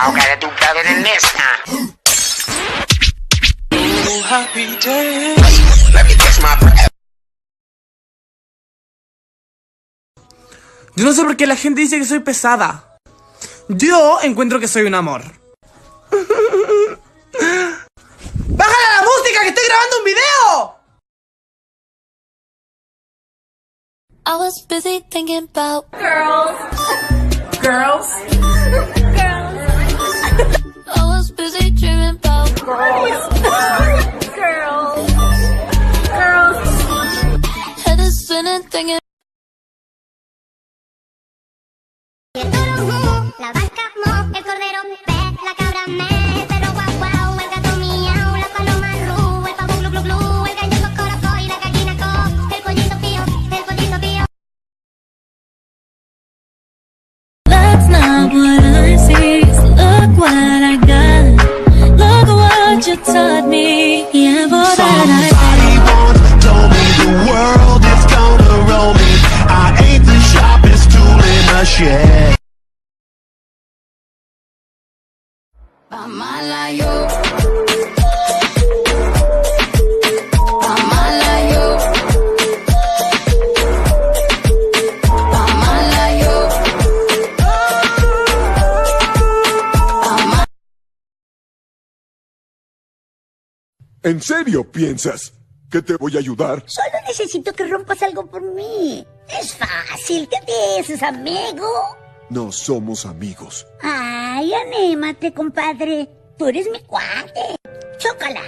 Y'all gotta do better than this, huh? Happy day. Let me catch my breath. Yo no sé por qué la gente dice que soy pesada. Yo encuentro que soy un amor. ¡Bájale la música, que estoy grabando un video! I was busy thinking about Girls. Girls. I was busy dreaming about Girls. Girls. head is spinning thinking. La vaca mo, el cordero pe, la cabra me, el perro guau guau, el gato miau, la paloma ru, el pavo glu glu glu, el gallo cocorocó y la gallina co, el pollito pío, el pollito pío. That's not what I see. Look what I got. Look what you taught me. Yeah, but Somebody once told me the world is gonna roll me. I ain't the sharpest tool in the shed. ¿En serio piensas que te voy a ayudar? Solo necesito que rompas algo por mí. Es fácil, ¿qué dices, amigo? No somos amigos. Ay, anímate, compadre. Tú eres mi cuate. Chócala.